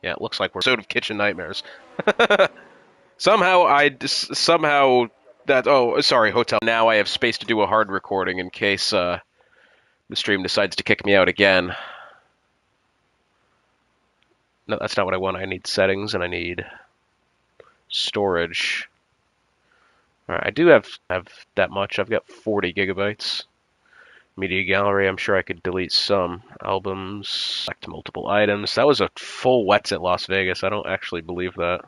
Yeah, it looks like we're sort of kitchen nightmares. somehow that. Oh, sorry, hotel. Now I have space to do a hard recording in case the stream decides to kick me out again. No, that's not what I want. I need settings and I need storage. All right, I do have that much. I've got 40 gigabytes. Media gallery, I'm sure I could delete some. Albums, select multiple items. That was a full Wets at Las Vegas. I don't actually believe that.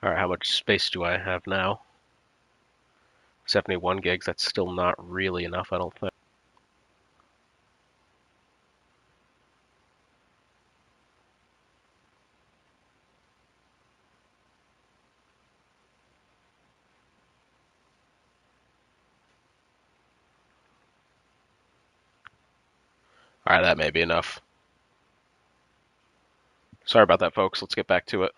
All right, how much space do I have now? 71 gigs. That's still not really enough, I don't think. All right, that may be enough. Sorry about that, folks. Let's get back to it.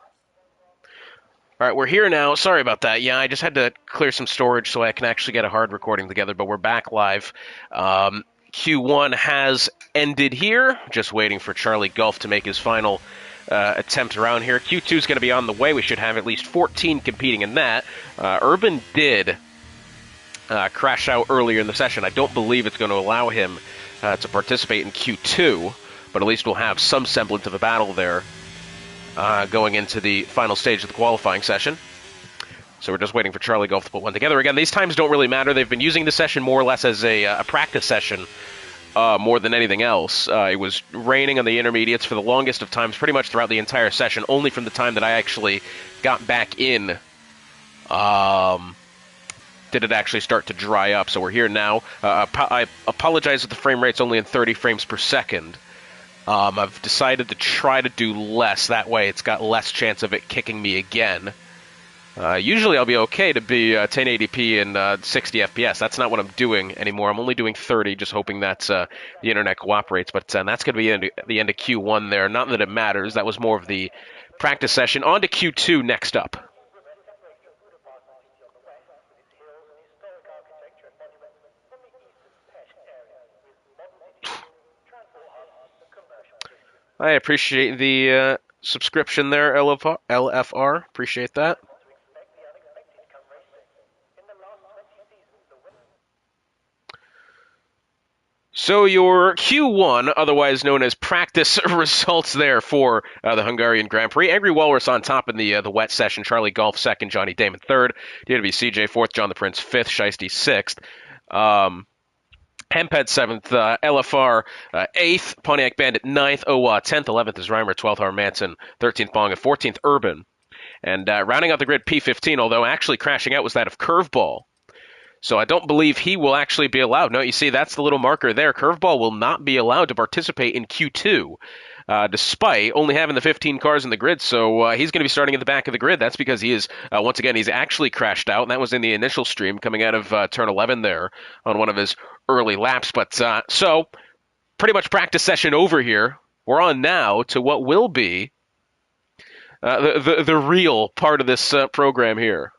All right, we're here now. Sorry about that. Yeah, I just had to clear some storage so I can actually get a hard recording together, but we're back live. Q1 has ended here. Just waiting for Charlie Gulf to make his final attempt around here. Q2 is going to be on the way. We should have at least 14 competing in that. Urban did crash out earlier in the session. I don't believe it's going to allow him to participate in Q2, but at least we'll have some semblance of a battle there going into the final stage of the qualifying session. So we're just waiting for Charlie Gulf to put one together. Again, these times don't really matter. They've been using the session more or less as a practice session more than anything else. It was raining on the intermediates for the longest of times, pretty much throughout the entire session, only from the time that I actually got back in did it actually start to dry up. So we're here now. I apologize if the frame rate's only in 30 frames per second. I've decided to try to do less. That way it's got less chance of it kicking me again. Usually I'll be okay to be 1080p and 60 FPS. That's not what I'm doing anymore. I'm only doing 30, just hoping that the internet cooperates. But that's going to be the end of Q1 there. Not that it matters. That was more of the practice session. On to Q2 next up. I appreciate the subscription there, LFR. Appreciate that. So your Q1, otherwise known as practice results there for the Hungarian Grand Prix. Angry Walrus on top in the wet session. Charlie Golf second, Johnny Damon third. DW CJ fourth, John the Prince fifth, Shiesty sixth. Hemphead seventh, LFR eighth, Pontiac Bandit ninth, Owa 10th, 11th is Reimer, 12th Harm Manson, 13th Bong, and 14th Urban. And rounding out the grid, P15, although actually crashing out was that of Curveball. So I don't believe he will actually be allowed. No, you see, that's the little marker there. Curveball will not be allowed to participate in Q2, despite only having the 15 cars in the grid. So he's going to be starting at the back of the grid. That's because he is, once again, he's actually crashed out, and that was in the initial stream coming out of turn 11 there on one of his early laps. But so pretty much practice session over here. We're on now to what will be the real part of this program here.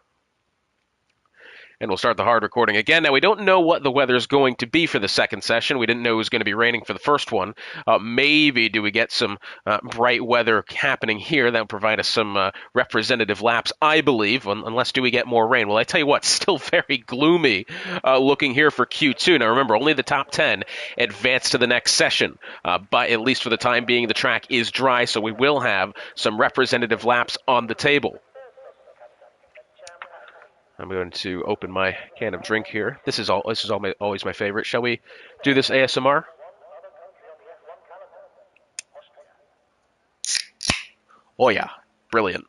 And we'll start the hard recording again. Now, we don't know what the weather is going to be for the second session. We didn't know it was going to be raining for the first one. Maybe do we get some bright weather happening here that will provide us some representative laps, I believe, unless do we get more rain. Well, I tell you what, still very gloomy looking here for Q2. Now, remember, only the top 10 advance to the next session. But at least for the time being, the track is dry, so we will have some representative laps on the table. I'm going to open my can of drink here. This is always my favorite. Shall we do this ASMR? Oh yeah, brilliant.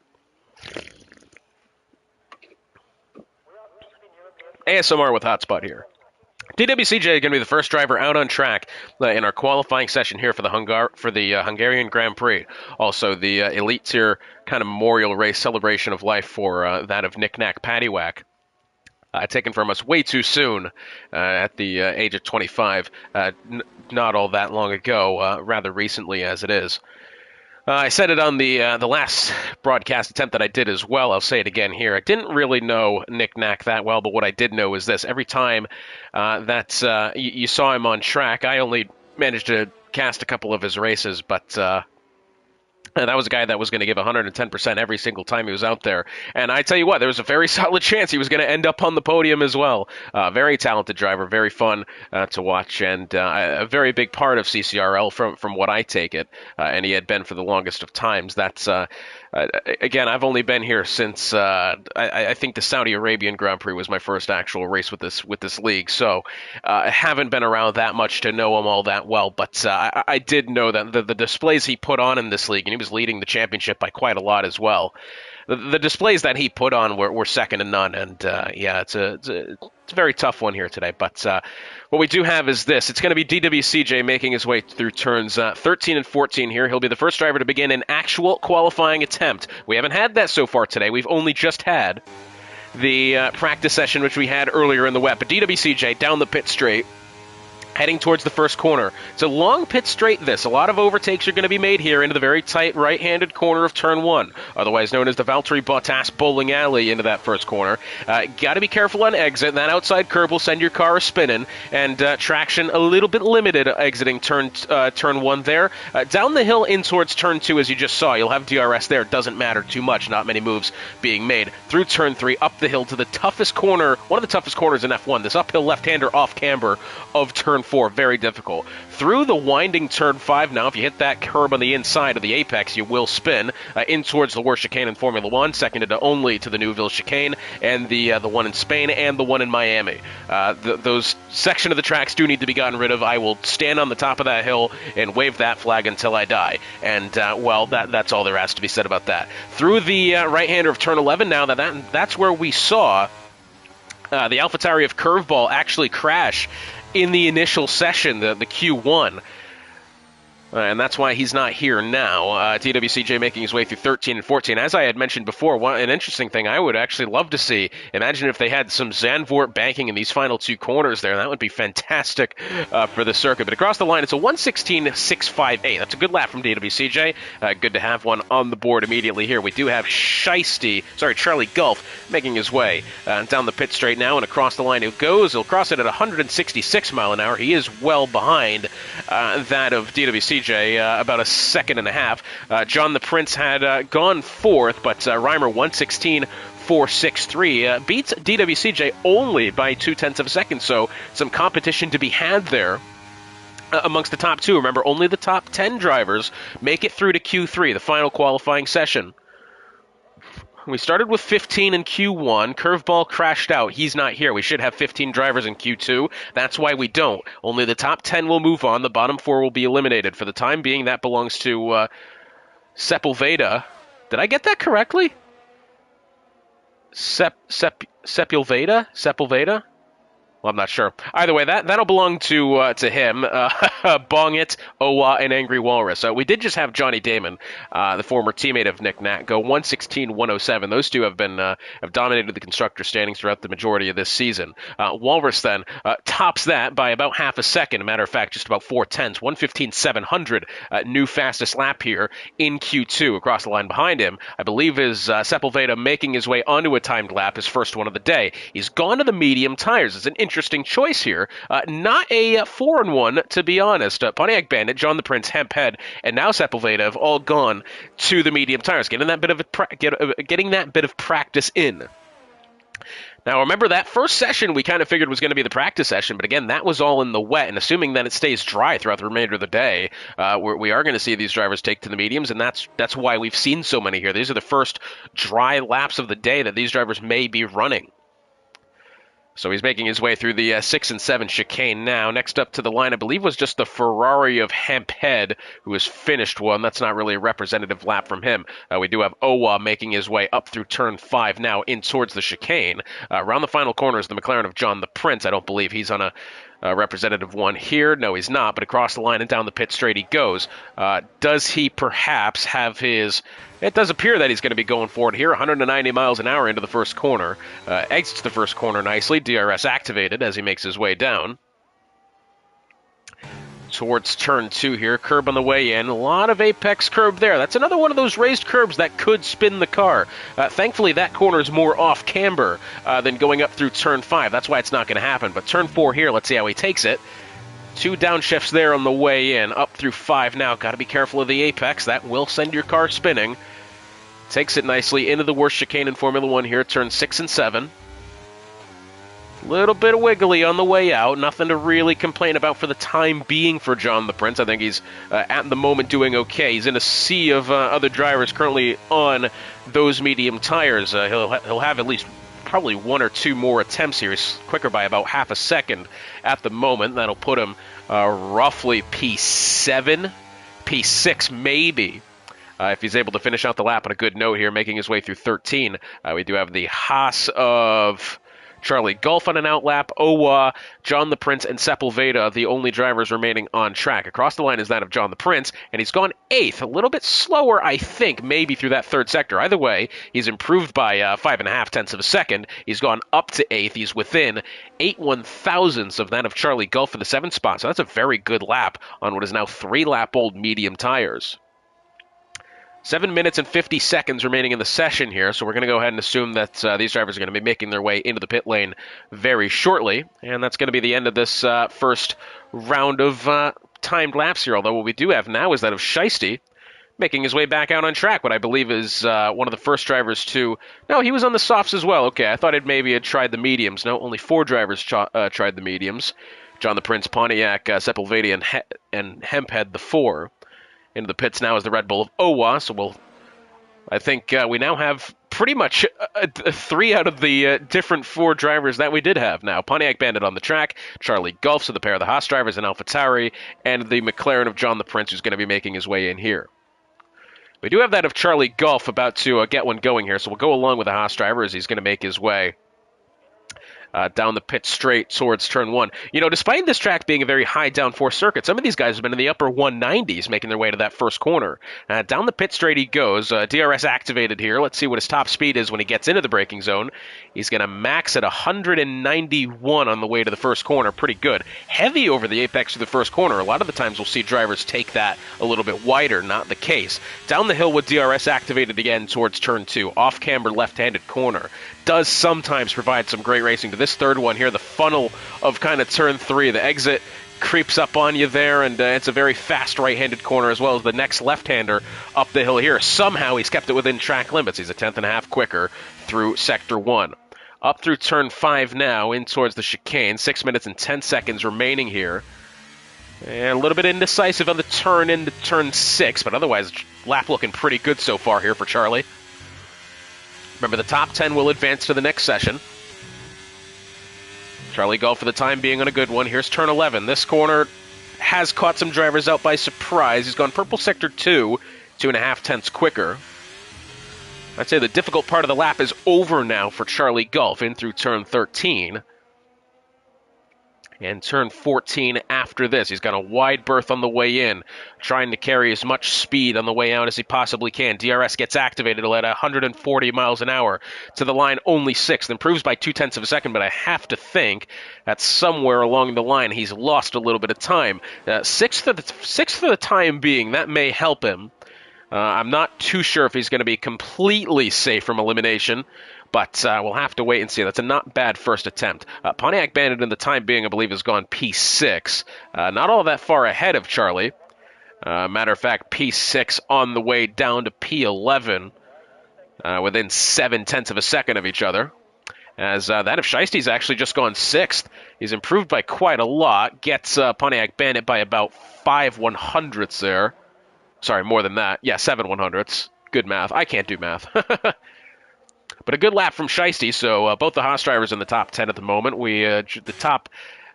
ASMR with Hotspot here. DWCJ is going to be the first driver out on track in our qualifying session here for the Hungarian Grand Prix. Also, the Elite Tier kind of memorial race celebration of life for that of Nick Nack Paddywhack. Taken from us way too soon at the age of 25, not all that long ago, rather recently as it is. I said it on the last broadcast attempt that I did as well. I'll say it again here. I didn't really know Nick Nack that well, but what I did know is this. Every time that you saw him on track, I only managed to cast a couple of his races, but that was a guy that was going to give 110% every single time he was out there. And I tell you what, there was a very solid chance he was going to end up on the podium as well. Very talented driver, very fun to watch, and a very big part of CCRL from what I take it. And he had been for the longest of times. That's again, I've only been here since I think the Saudi Arabian Grand Prix was my first actual race with this league. So I haven't been around that much to know him all that well. But I did know that the displays he put on in this league, and he was leading the championship by quite a lot as well. The displays that he put on were second to none, and yeah, it's a very tough one here today. But what we do have is this. It's going to be DWCJ making his way through turns 13 and 14 here. He'll be the first driver to begin an actual qualifying attempt. We haven't had that so far today. We've only just had the practice session, which we had earlier in the wet. But DWCJ down the pit straight, heading towards the first corner. It's a long pit straight this. A lot of overtakes are going to be made here into the very tight right-handed corner of turn 1, otherwise known as the Valtteri Bottas bowling alley into that first corner. Got to be careful on exit. That outside curb will send your car spinning, and traction a little bit limited exiting turn 1 there. Down the hill in towards turn 2, as you just saw, you'll have DRS there. Doesn't matter too much. Not many moves being made. Through turn 3, up the hill to the toughest corner, one of the toughest corners in F1, this uphill left-hander off camber of turn 4, very difficult. Through the winding turn 5 now, if you hit that curb on the inside of the apex, you will spin in towards the worst chicane in Formula 1, seconded only to the Newville chicane, and the one in Spain and the one in Miami. Those section of the tracks do need to be gotten rid of. I will stand on the top of that hill and wave that flag until I die. And, well, that's all there has to be said about that. Through the right-hander of turn 11 now, that's where we saw the AlphaTauri of Curveball actually crash in the initial session, the Q1. And that's why he's not here now. DWCJ making his way through 13 and 14. As I had mentioned before, an interesting thing I would actually love to see, imagine if they had some Zandvoort banking in these final two corners there. That would be fantastic for the circuit. But across the line, it's a 1:16.658. That's a good lap from DWCJ. Good to have one on the board immediately here. We do have Charlie Gulf making his way down the pit straight now, and across the line it goes. He'll cross it at 166 mile an hour. He is well behind that of DWCJ. About a second and a half. John the Prince had gone fourth, but Reimer 1:16.463 beats DWCJ only by 0.2 of a second, so some competition to be had there amongst the top two. Remember, only the top 10 drivers make it through to Q3, the final qualifying session. We started with 15 in Q1. Curveball crashed out. He's not here. We should have 15 drivers in Q2. That's why we don't. Only the top 10 will move on. The bottom 4 will be eliminated. For the time being, that belongs to Sepulveda. Did I get that correctly? Sepulveda? Sepulveda? Well, I'm not sure. Either way, that'll belong to him. Bong It, Owa, and Angry Walrus. We did just have Johnny Damon, the former teammate of Nick Nat, go 1:16.107. Those two have dominated the constructor standings throughout the majority of this season. Walrus then tops that by about half a second. A matter of fact, just about 4/10, 1:15.700. New fastest lap here in Q2. Across the line behind him, I believe, is Sepulveda making his way onto a timed lap, his first one of the day. He's gone to the medium tires. It's an interesting choice here. Not a 4-1, to be honest. Pontiac Bandit, John the Prince, Hemphead, and now Sepulveda have all gone to the medium tires, getting that bit of practice in. Now, remember that first session we kind of figured was going to be the practice session, but again, that was all in the wet, and assuming that it stays dry throughout the remainder of the day, we are going to see these drivers take to the mediums, and that's why we've seen so many here. These are the first dry laps of the day that these drivers may be running. So he's making his way through the 6 and 7 chicane now. Next up to the line, I believe, was just the Ferrari of Hemphead, who has finished one. That's not really a representative lap from him. We do have Owa making his way up through turn 5 now in towards the chicane. Around the final corner is the McLaren of John the Prince. I don't believe he's on a representative one here. No, he's not, but across the line and down the pit straight he goes. Does he perhaps have his... It does appear that he's going to be going forward here, 190 miles an hour into the first corner. Exits the first corner nicely. DRS activated as he makes his way down. Towards turn 2 here, curb on the way in. A lot of apex curb there. That's another one of those raised curbs that could spin the car. Thankfully, that corner is more off camber than going up through turn 5. That's why it's not going to happen. But turn 4 here, let's see how he takes it. 2 downshifts there on the way in. Up through 5 now. Got to be careful of the apex. That will send your car spinning. Takes it nicely into the worst chicane in Formula 1 here, turn 6 and 7. Little bit of wiggly on the way out. Nothing to really complain about for the time being for John the Prince. I think he's, at the moment, doing okay. He's in a sea of other drivers currently on those medium tires. He'll have at least probably 1 or 2 more attempts here. He's quicker by about half a second at the moment. That'll put him roughly P7, P6 maybe. If he's able to finish out the lap on a good note here, making his way through 13. We do have the Haas of Charlie Gulf on an outlap, Owa, John the Prince, and Sepulveda, the only drivers remaining on track. Across the line is that of John the Prince, and he's gone 8th, a little bit slower, I think, maybe through that third sector. Either way, he's improved by 5.5 tenths of a second. He's gone up to 8th. He's within 8/1000ths of that of Charlie Gulf for the 7th spot, so that's a very good lap on what is now 3-lap-old medium tires. 7 minutes and 50 seconds remaining in the session here, so we're going to go ahead and assume that these drivers are going to be making their way into the pit lane very shortly, and that's going to be the end of this first round of timed laps here, although what we do have now is that of Shiesty making his way back out on track, what I believe is one of the first drivers to... No, he was on the softs as well. Okay, I thought it maybe had tried the mediums. No, only 4 drivers tried the mediums. John the Prince, Pontiac, Sepulveda, and Hemphead, the 4. Into the pits now is the Red Bull of Owa, so I think we now have pretty much 3 out of the different 4 drivers that we did have now. Pontiac Bandit on the track, Charlie Gulf, so the pair of the Haas drivers in AlphaTauri, and the McLaren of John the Prince, who's going to be making his way in here. We do have that of Charlie Gulf about to get one going here, so we'll go along with the Haas driver as he's going to make his way down the pit straight towards turn 1. You know, despite this track being a very high downforce circuit, some of these guys have been in the upper 190s making their way to that first corner. Down the pit straight he goes. DRS activated here. Let's see what his top speed is when he gets into the braking zone. He's going to max at 191 on the way to the first corner. Pretty good. Heavy over the apex of the first corner. A lot of the times we'll see drivers take that a little bit wider. Not the case. Down the hill with DRS activated again towards turn 2. Off camber left-handed corner. Does sometimes provide some great racing. To this third one here, the funnel of kind of turn 3. The exit creeps up on you there, and it's a very fast right-handed corner as well as the next left-hander up the hill here. Somehow he's kept it within track limits. He's a 10.5 quicker through sector 1. Up through turn 5 now, in towards the chicane. 6 minutes and 10 seconds remaining here. And a little bit indecisive on the turn into turn 6, but otherwise lap looking pretty good so far here for Charlie. Remember, the top 10 will advance to the next session. Charlie Gulf for the time being on a good one. Here's turn 11. This corner has caught some drivers out by surprise. He's gone purple sector 2, 2.5 tenths quicker. I'd say the difficult part of the lap is over now for Charlie Gulf in through turn 13. And turn 14 after this. He's got a wide berth on the way in, trying to carry as much speed on the way out as he possibly can. DRS gets activated at 140 miles an hour to the line, only 6th. Improves by 0.2 of a second, but I have to think that somewhere along the line he's lost a little bit of time. 6th for the time being, that may help him. I'm not too sure if he's going to be completely safe from elimination, but we'll have to wait and see. That's a not bad first attempt. Pontiac Bandit in the time being, I believe, has gone P6. Not all that far ahead of Charlie. Matter of fact, P6 on the way down to P11, within 0.7 of a second of each other. As that of Shiesty's actually just gone 6th. He's improved by quite a lot. Gets Pontiac Bandit by about 5/100ths there. Sorry, more than that. Yeah, 7/100ths. Good math. I can't do math. But a good lap from Shiesty, so both the Haas drivers in the top 10 at the moment.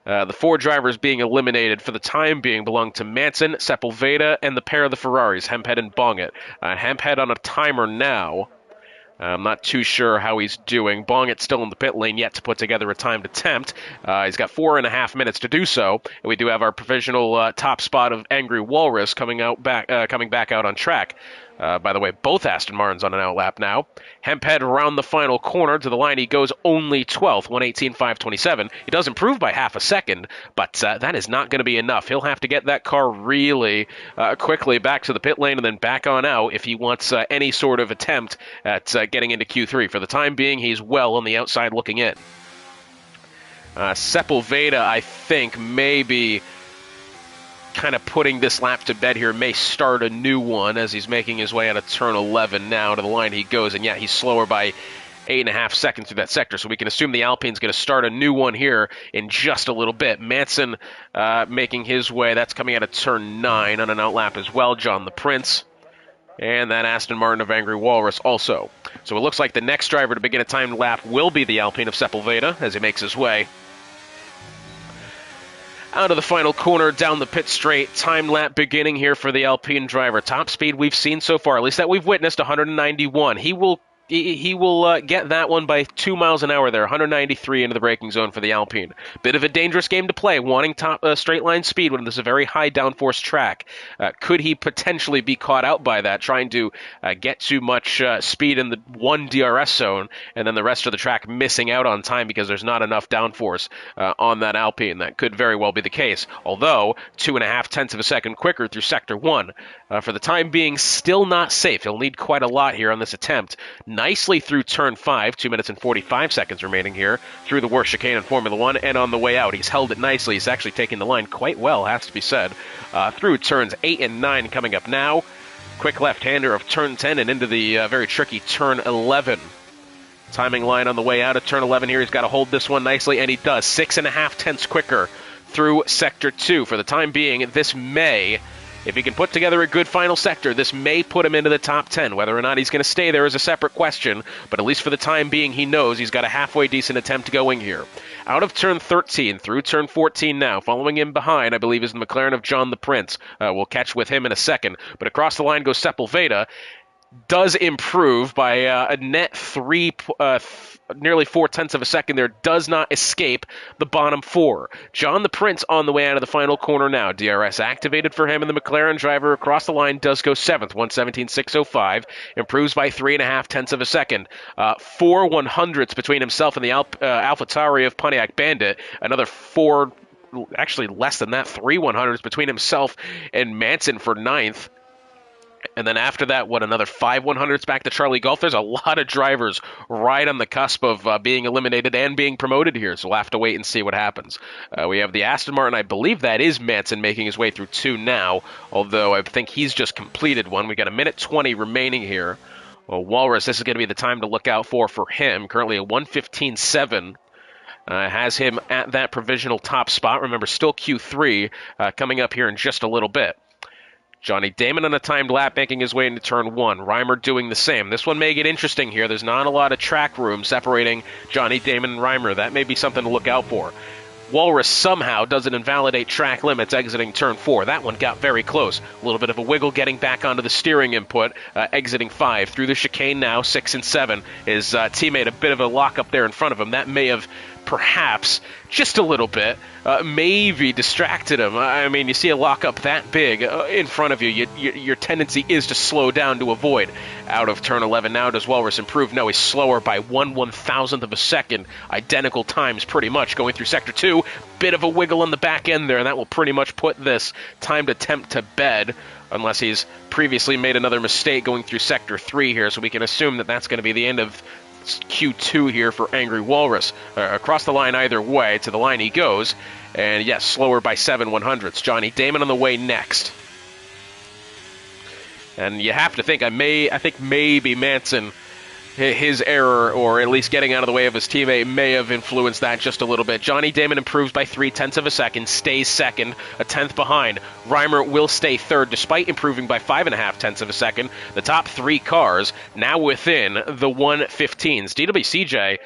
The 4 drivers being eliminated for the time being belong to Manson, Sepulveda, and the pair of the Ferraris, Hemphead and Bongett. Hemphead on a timer now. I'm not too sure how he's doing. Bongett's still in the pit lane, yet to put together a timed attempt. He's got 4.5 minutes to do so. And we do have our provisional top spot of Angry Walrus coming back out on track. By the way, both Aston Martins on an outlap now. Hemphead around the final corner to the line. He goes only 12th, 1:18.527. He does improve by half a second, but that is not going to be enough. He'll have to get that car really quickly back to the pit lane and then back on out if he wants any sort of attempt at getting into Q3. For the time being, he's well on the outside looking in. Sepulveda, I think, maybe kind of putting this lap to bed here, may start a new one as he's making his way out of turn 11 now. To the line he goes, and yeah, he's slower by 8.5 seconds through that sector, so we can assume the Alpine's going to start a new one here in just a little bit. Manson making his way, that's coming out of turn 9 on an outlap as well. John the Prince, and that Aston Martin of Angry Walrus also. So it looks like the next driver to begin a timed lap will be the Alpine of Sepulveda as he makes his way out of the final corner, down the pit straight. Time lap beginning here for the Alpine driver. Top speed we've seen so far, at least that we've witnessed, 191. He will get that one by 2 miles an hour there, 193 into the braking zone for the Alpine. Bit of a dangerous game to play, wanting top straight line speed when this is a very high downforce track. Could he potentially be caught out by that, trying to get too much speed in the one DRS zone, and then the rest of the track missing out on time because there's not enough downforce on that Alpine? That could very well be the case, although 2.5 tenths of a second quicker through Sector 1. For the time being, still not safe. He'll need quite a lot here on this attempt. Nicely through turn 5, 2 minutes and 45 seconds remaining here, through the worst chicane in Formula 1, and on the way out. He's held it nicely. He's actually taking the line quite well, has to be said. Through turns 8 and 9 coming up now. Quick left-hander of turn 10 and into the very tricky turn 11. Timing line on the way out of turn 11 here. He's got to hold this one nicely, and he does. 6.5 tenths quicker through Sector 2. For the time being, this may, if he can put together a good final sector, this may put him into the top 10. Whether or not he's going to stay there is a separate question, but at least for the time being, he knows he's got a halfway decent attempt going here. Out of turn 13, through turn 14 now. Following him behind, I believe, is the McLaren of John the Prince. We'll catch with him in a second. But across the line goes Sepulveda. Does improve by a net nearly 4 tenths of a second there. Does not escape the bottom 4. John the Prince on the way out of the final corner now. DRS activated for him, and the McLaren driver across the line does go 7th, 1:17.605. Improves by 3.5 tenths of a second. 4 100ths between himself and the AlphaTauri of Pontiac Bandit. Another 4, actually less than that, 3 100ths between himself and Manson for 9th. And then after that, another 5 100ths back to Charlie Golf. There's a lot of drivers right on the cusp of being eliminated and being promoted here, so we'll have to wait and see what happens. We have the Aston Martin. I believe that is Manson making his way through 2 now, although I think he's just completed one. We got 1:20 remaining here. Well, Walrus, this is going to be the time to look out for him. Currently a 1:15.7. Has him at that provisional top spot. Remember, still Q3 coming up here in just a little bit. Johnny Damon on a timed lap making his way into turn 1. Reimer doing the same. This one may get interesting here. There's not a lot of track room separating Johnny Damon and Reimer. That may be something to look out for. Walrus somehow doesn't invalidate track limits exiting turn 4. That one got very close. A little bit of a wiggle getting back onto the steering input, exiting 5. Through the chicane now, 6 and 7. His teammate, a bit of a lock up there in front of him. That may have perhaps just a little bit maybe distracted him. I mean, you see a lockup that big in front of you, your tendency is to slow down to avoid. Out of turn 11 now, does Walrus improve? No, he's slower by 1/1000th of a second. Identical times pretty much going through Sector 2. Bit of a wiggle on the back end there, and that will pretty much put this timed attempt to bed, unless he's previously made another mistake going through Sector 3 here, so we can assume that that's going to be the end of Q2 here for Angry Walrus. Across the line either way, to the line he goes, and yes, slower by 7 100ths. Johnny Damon on the way next. And you have to think, I think maybe Manson his error, or at least getting out of the way of his teammate, may have influenced that just a little bit. Johnny Damon improves by 0.3 of a second, stays second, a tenth behind. Reimer will stay third, despite improving by 5.5 of a second. The top three cars now within the 115s. DWCJ,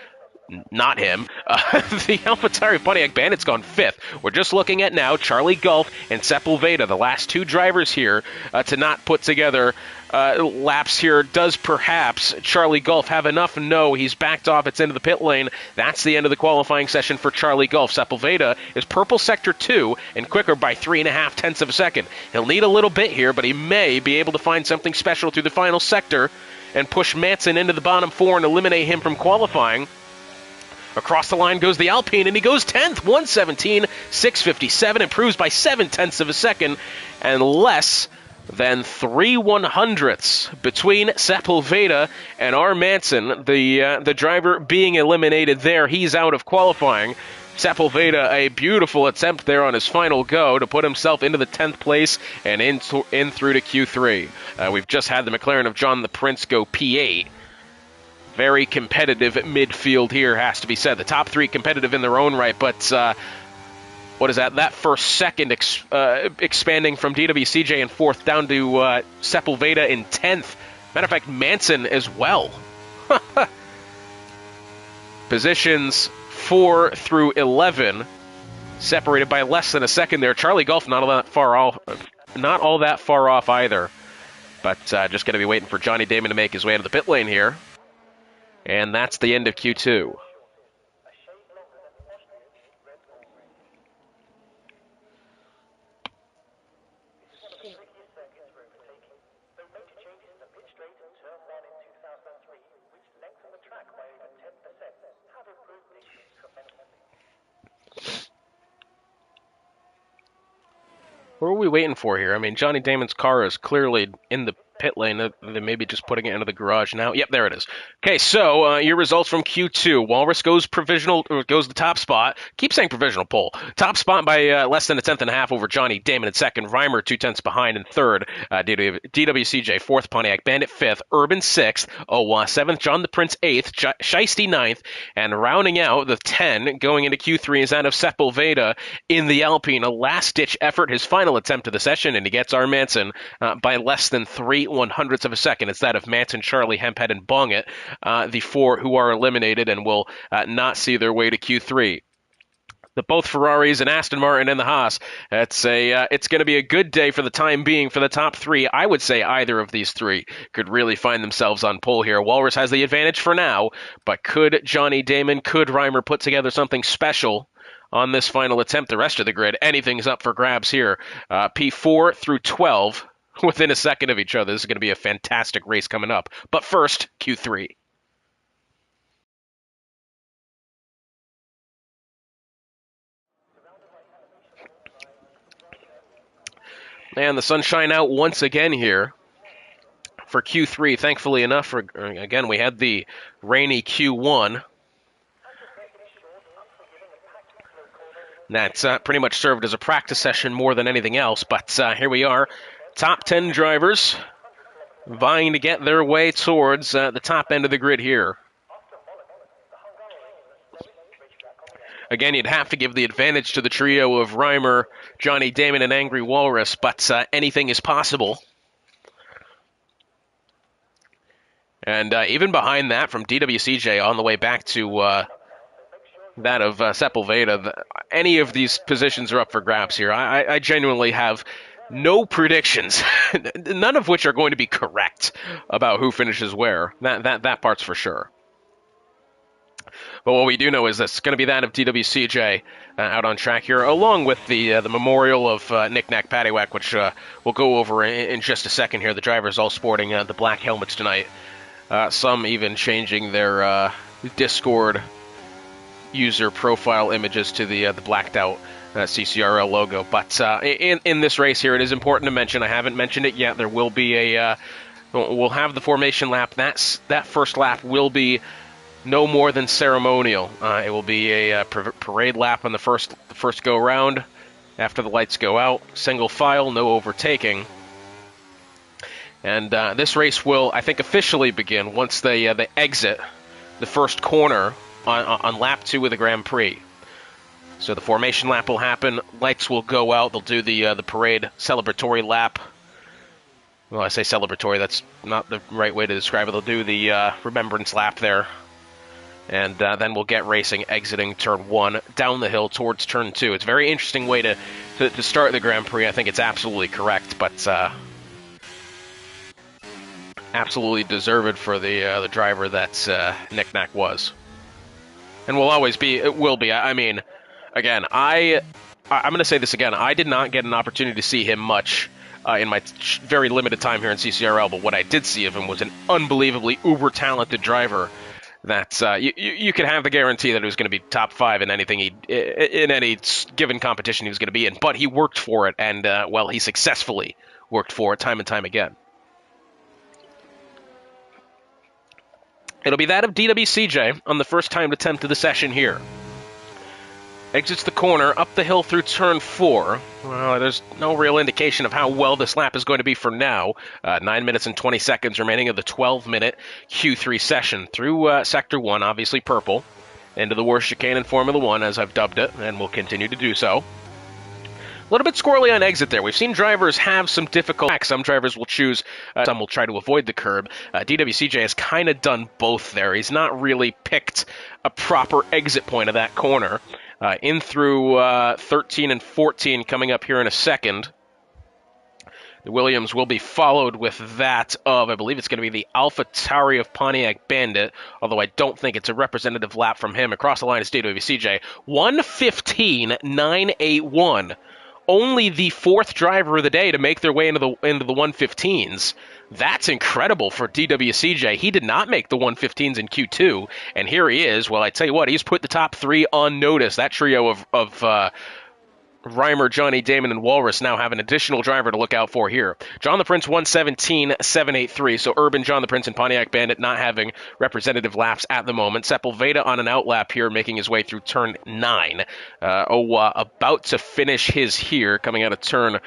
not him. The AlphaTauri Pontiac Bandit's gone fifth. We're just looking at now Charlie Gulf and Sepulveda, the last two drivers here to not put together laps here. Does perhaps Charlie Gulf have enough? No, he's backed off. It's into the pit lane. That's the end of the qualifying session for Charlie Gulf. Sepulveda is purple sector 2 and quicker by 3.5 of a second. He'll need a little bit here, but he may be able to find something special through the final sector and push Manson into the bottom four and eliminate him from qualifying. Across the line goes the Alpine, and he goes 10th, 1:17.657, improves by 0.7 of a second, and less than 3/100ths between Sepulveda and R. Manson. The driver being eliminated there. He's out of qualifying. Sepulveda, a beautiful attempt there on his final go to put himself into the 10th place and in through to Q3. We've just had the McLaren of John the Prince go P8. Very competitive midfield here, has to be said. The top three competitive in their own right, but what is that? That first second expanding from DWCJ in fourth down to Sepulveda in 10th. Matter of fact, Manson as well. Positions 4 through 11, separated by less than a second there. Charlie Gulf not all that far off either. But just going to be waiting for Johnny Damon to make his way into the pit lane here. And that's the end of Q2. What are we waiting for here? I mean, Johnny Damon's car is clearly in the pit lane. They may be just putting it into the garage now. Yep, there it is. Okay, so your results from Q2. Walrus goes provisional, goes the top spot. Keep saying provisional pole. Top spot by less than 1.5 over Johnny Damon in second. Reimer 0.2 behind in third. DWCJ fourth. Pontiac Bandit fifth. Urban sixth. Seventh. John the Prince eighth. Shiesty ninth. And rounding out the 10 going into Q3 is that of Sepulveda in the Alpine. A last-ditch effort, his final attempt of the session, and he gets R. Manson by less than 3/100ths of a second. It's that of Manson, Charlie, Hemphead, and Bongit, the four who are eliminated and will not see their way to Q3. The both Ferraris and Aston Martin and the Haas. It's going to be a good day for the time being for the top three. I would say either of these three could really find themselves on pole here. Walrus has the advantage for now, but could Johnny Damon, could Reimer put together something special on this final attempt? The rest of the grid, anything's up for grabs here. P4 through 12 within a second of each other. This is going to be a fantastic race coming up. But first, Q3. And the sunshine out once again here for Q3. Thankfully enough, again, we had the rainy Q1. That's pretty much served as a practice session more than anything else. But here we are. Top 10 drivers vying to get their way towards the top end of the grid here. Again, you'd have to give the advantage to the trio of Reimer, Johnny Damon, and Angry Walrus, but anything is possible. And even behind that, from DWCJ on the way back to that of Sepulveda, any of these positions are up for grabs here. I genuinely have no predictions, none of which are going to be correct about who finishes where. That part's for sure. But what we do know is that it's going to be that of DWCJ out on track here, along with the memorial of Knick Knack Paddywhack, which we'll go over in just a second here. The drivers all sporting the black helmets tonight. Some even changing their Discord user profile images to the blacked out CCRL logo. But in this race here, it is important to mention, I haven't mentioned it yet, there will be we'll have the formation lap. That first lap will be no more than ceremonial. It will be a parade lap on the first go round after the lights go out. Single file, no overtaking. And this race will, I think, officially begin once they exit the first corner on lap 2 of the Grand Prix. So the formation lap will happen. Lights will go out. They'll do the parade celebratory lap. Well, I say celebratory. That's not the right way to describe it. They'll do the remembrance lap there. And then we'll get racing, exiting turn 1, down the hill towards turn 2. It's a very interesting way to start the Grand Prix. I think it's absolutely correct, but absolutely deserved for the driver that Nick Nack was. And will always be, it will be. I mean, again, I'm going to say this again. I did not get an opportunity to see him much in my very limited time here in CCRL, but what I did see of him was an unbelievably uber-talented driver that you could have the guarantee that he was going to be top 5 in anything in any given competition he was going to be in. But he worked for it, and, well, he successfully worked for it time and time again. It'll be that of DWCJ on the first timed attempt of the session here. Exits the corner, up the hill through turn 4. Well, there's no real indication of how well this lap is going to be for now. 9 minutes and 20 seconds remaining of the 12-minute Q3 session. Through Sector 1, obviously purple, into the worst chicane in Formula 1, as I've dubbed it, and will continue to do so. A little bit squirrely on exit there. We've seen drivers have some difficult tracks. Some drivers will choose, some will try to avoid the curb. DWCJ has kind of done both there. He's not really picked a proper exit point of that corner. In through 13 and 14 coming up here in a second. The Williams will be followed with that of, I believe it's going to be the AlphaTauri of Pontiac Bandit, although I don't think it's a representative lap from him. Across the line is DWCJ. 1:15.981. Only the 4th driver of the day to make their way into the 1:15s. That's incredible for DWCJ. He did not make the 1:15s in Q2, and here he is. Well, I tell you what, he's put the top 3 on notice. That trio of Reimer, Johnny, Damon, and Walrus now have an additional driver to look out for here. John the Prince 1:17.783. So Urban, John the Prince, and Pontiac Bandit not having representative laps at the moment. Sepulveda on an outlap here, making his way through turn 9. About to finish his here, coming out of turn